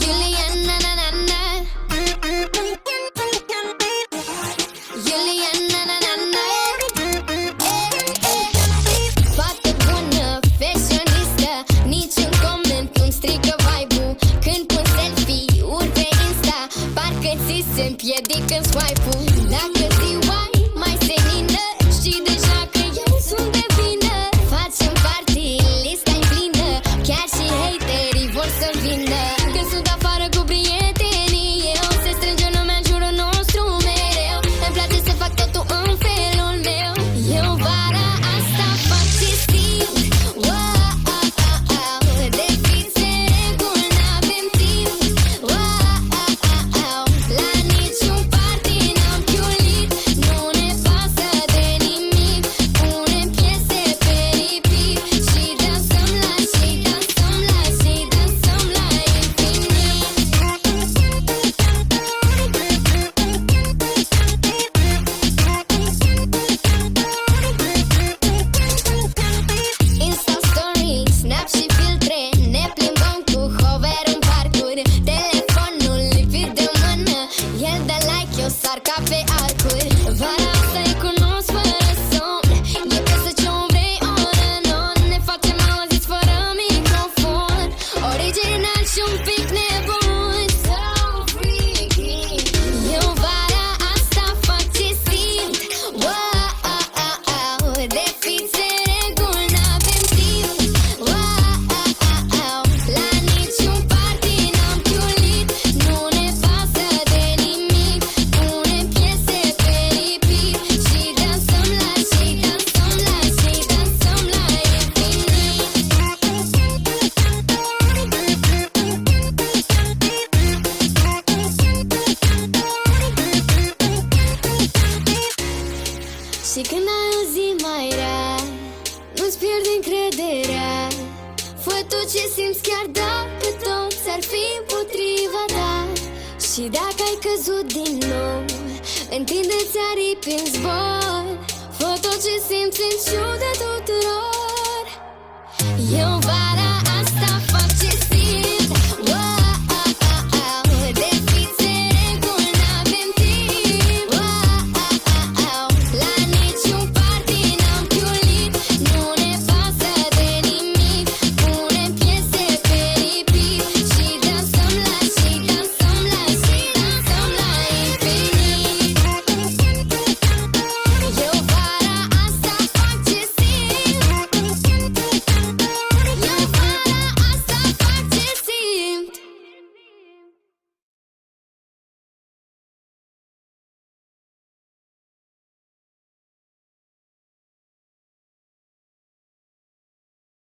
Juliana, na, na, na. Juliana, na, na, na. Fată bună, fashionistă, niciun coment nu-mi strică vibe-ul. Când pun selfie, uri pe Insta, parcă ți se împiedică swipe-ul. Dacă ziua mai senină, știi deja că eu sunt de vină. Facem party, lista-i plină, chiar și haterii vor să vină. Când sunt afară cu prietenii, eu se strânge lumea în jurul nostru mereu. Îmi place să fac totul în felul meu. Eu vara asta fac ce simt. Wow, de fixe reguli n-avem timp. Wow, la niciun party n-am chiulit. Nu ne pasă de nimic. Punem piese pe repeat și dansăm la, și dansăm la, și dansăm la infinit. Insta story, snap și filtre, ne plimbăm cu hover în parcuri. Telefonul lipit de mână, el dă like, eu sar ca pe arcuri. Vara asta îi cunosc fără somn, e ca să ce-o vrei on and on. Ne facem auziți fără microfon, original și un pic nebun. So freaky. Eu vara asta fac ce simt. Wow, de fixe reguli n-avem timp. Wow, la niciun party n-am chiulit. Nu ne pasă de nimic. Punem piese pe repeat și dansăm la, și dansăm la, și dansăm la infinit. Și când ai o zi mai rea, nu-ți pierd încrederea. Fă tot ce simți chiar dacă toți ar fi împotriva ta. Și dacă ai căzut din nou, întinde-ți aripi în zbor. Fă tot ce simți în ciuda tuturor. Eu vara